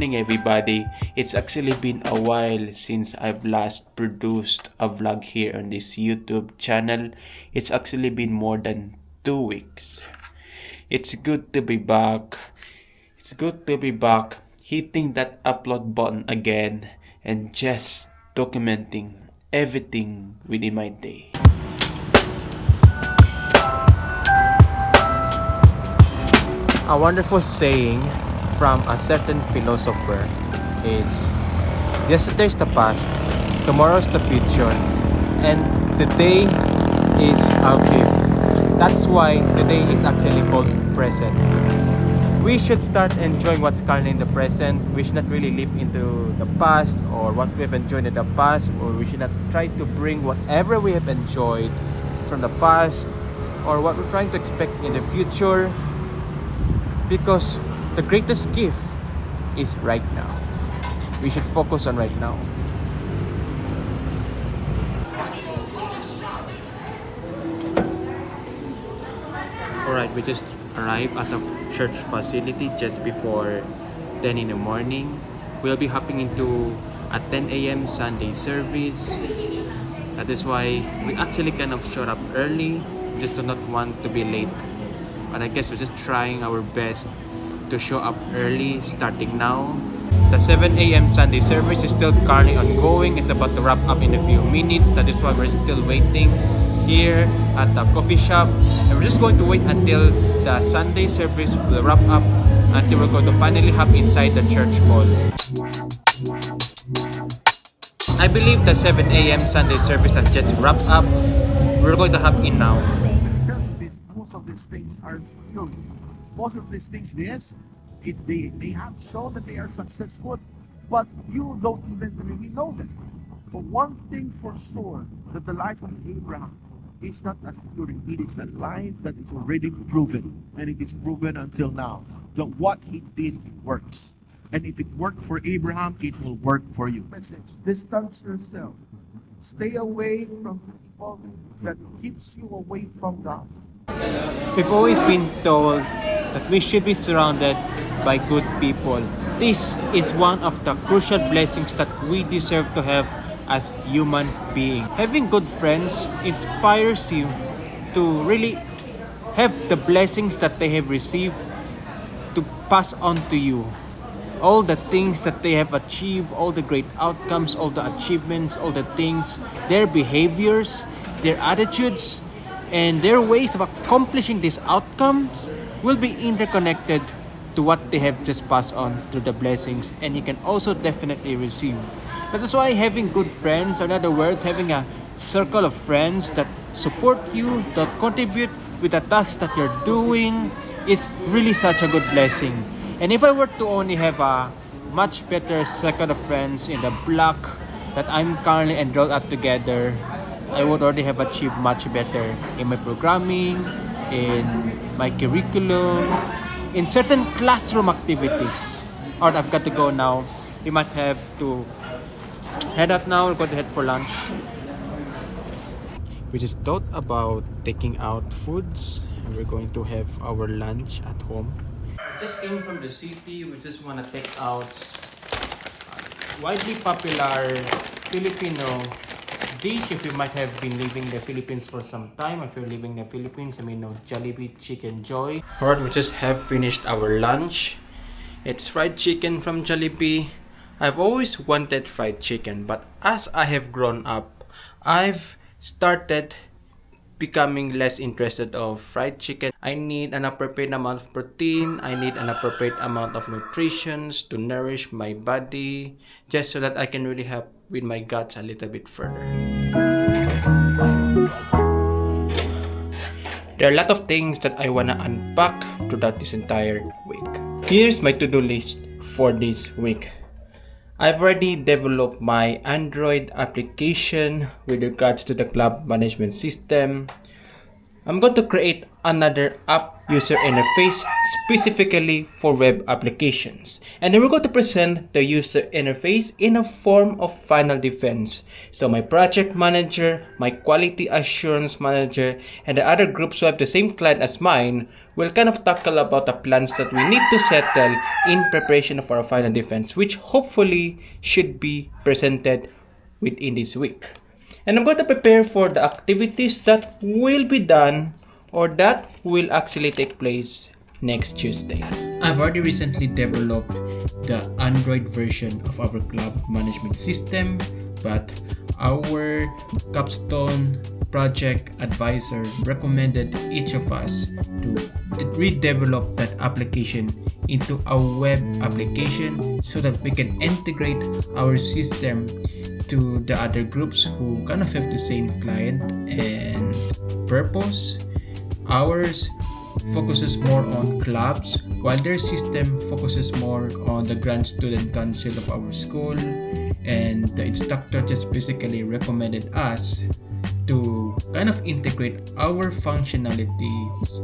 morning everybody. It's actually been a while since I've last produced a vlog here on this YouTube channel. It's actually been more than 2 weeks. It's good to be back. It's good to be back hitting that upload button again and just documenting everything within my day. A wonderful saying from a certain philosopher is, yesterday's the past, tomorrow's the future, and today is our gift. That's why today is actually called present. We should start enjoying what's currently in the present. We should not really live into the past or what we have enjoyed in the past, or we should not try to bring whatever we have enjoyed from the past or what we're trying to expect in the future. Because the greatest gift is right now. We should focus on right now. Alright, we just arrived at the church facility just before 10 in the morning. We'll be hopping into a 10 a.m. Sunday service. That is why we actually kind of showed up early. We just do not want to be late. But I guess we're just trying our best to show up early starting now. The 7 a.m. Sunday service is still currently ongoing. It's about to wrap up in a few minutes. That is why we're still waiting here at the coffee shop. And we're just going to wait until the Sunday service will wrap up, until we're going to finally hop inside the church hall. I believe the 7 a.m. Sunday service has just wrapped up. We're going to hop in now. Most of these things are, most of these things, yes, they have shown that they are successful, but you don't even really know them. But one thing for sure, that the life of Abraham is not assuring. It is a life that is already proven, and it is proven until now, that what he did works. And if it worked for Abraham, it will work for you. Message: distance yourself. Stay away from people that keeps you away from God. We've always been told that we should be surrounded by good people. This is one of the crucial blessings that we deserve to have as human beings. Having good friends inspires you to really have the blessings that they have received to pass on to you. All the things that they have achieved, all the great outcomes, all the achievements, all the things, their behaviors, their attitudes, and their ways of accomplishing these outcomes will be interconnected to what they have just passed on through the blessings, and you can also definitely receive. That is why having good friends, or in other words, having a circle of friends that support you, that contribute with the tasks that you're doing, is really such a good blessing. And if I were to only have a much better circle of friends in the block that I'm currently enrolled at together, I would already have achieved much better in my programming, in my curriculum, in certain classroom activities. Alright, I've got to go now. We might have to head out now. We're going to head for lunch. We just thought about taking out foods, and we're going to have our lunch at home. Just came from the city. We just want to take out widely popular Filipino dish. If you might have been living in the Philippines for some time, if you're living in the Philippines, you may know Jollibee Chicken Joy. Alright, we just have finished our lunch. It's fried chicken from Jollibee. I've always wanted fried chicken, but as I have grown up, I've started becoming less interested of fried chicken. I need an appropriate amount of protein. I need an appropriate amount of nutrition to nourish my body, just so that I can really help with my guts a little bit further. There are a lot of things that I wanna unpack throughout this entire week. Here's my to-do list for this week. I've already developed my Android application with regards to the club management system. I'm going to create another app user interface specifically for web applications. And then we're going to present the user interface in a form of final defense. So my project manager, my quality assurance manager, and the other groups who have the same client as mine will kind of tackle about the plans that we need to settle in preparation for our final defense, which hopefully should be presented within this week. And I'm going to prepare for the activities that will be done or that will actually take place next Tuesday. I've already recently developed the Android version of our club management system, but our capstone project advisor recommended each of us to redevelop that application into a web application so that we can integrate our system to the other groups who kind of have the same client and purpose. Ours focuses more on clubs, while their system focuses more on the Grand Student Council of our school, and the instructor just basically recommended us to kind of integrate our functionalities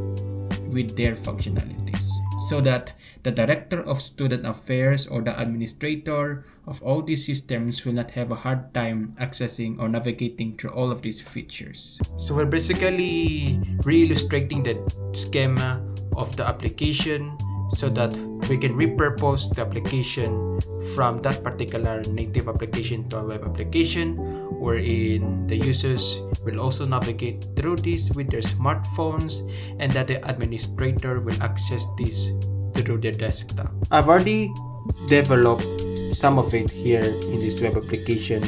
with their functionalities so that the director of student affairs or the administrator of all these systems will not have a hard time accessing or navigating through all of these features. So we're basically re-illustrating the schema of the application so that we can repurpose the application from that particular native application to a web application, wherein the users will also navigate through this with their smartphones and that the administrator will access this through their desktop. I've already developed some of it here in this web application.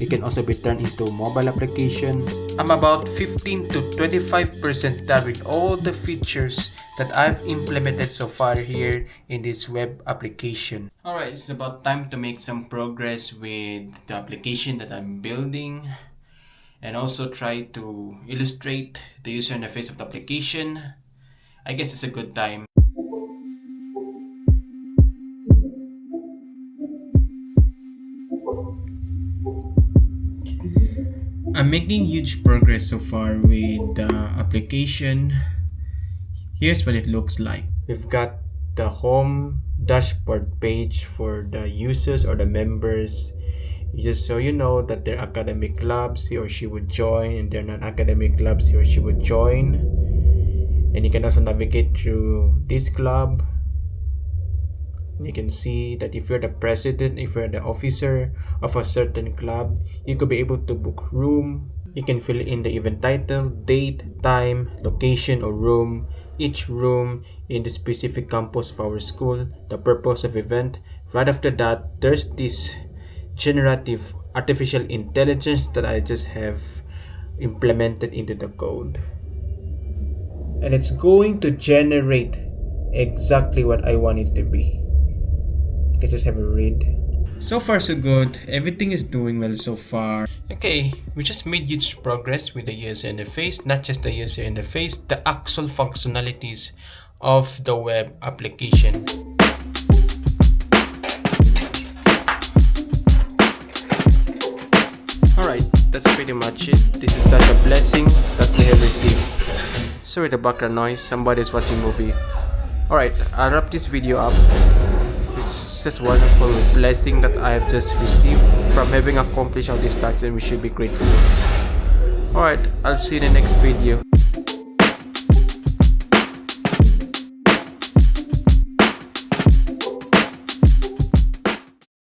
It can also be turned into mobile application. I'm about 15 to 25% done with all the features that I've implemented so far here in this web application. Alright, it's about time to make some progress with the application that I'm building and also try to illustrate the user interface of the application. I guess it's a good time. I'm making huge progress so far with the application. Here's what it looks like. We've got the home dashboard page for the users or the members. Just so you know that they're academic clubs, he or she would join, and they're non-academic clubs, he or she would join. And you can also navigate through this club. You can see that if you're the president, if you're the officer of a certain club, you could be able to book room. You can fill in the event title, date, time, location, or room, each room in the specific campus of our school, the purpose of event. Right after that, there's this generative artificial intelligence that I just have implemented into the code. And it's going to generate exactly what I want it to be. You can just have a read. So far so good, everything is doing well so far. Okay, we just made huge progress with the user interface, not just the user interface, the actual functionalities of the web application. Alright, that's pretty much it. This is such a blessing that we have received. Sorry the background noise, somebody's watching movie. Alright, I'll wrap this video up. It's just wonderful blessing that I have just received from having accomplished all these tasks, and we should be grateful. Alright, I'll see you in the next video.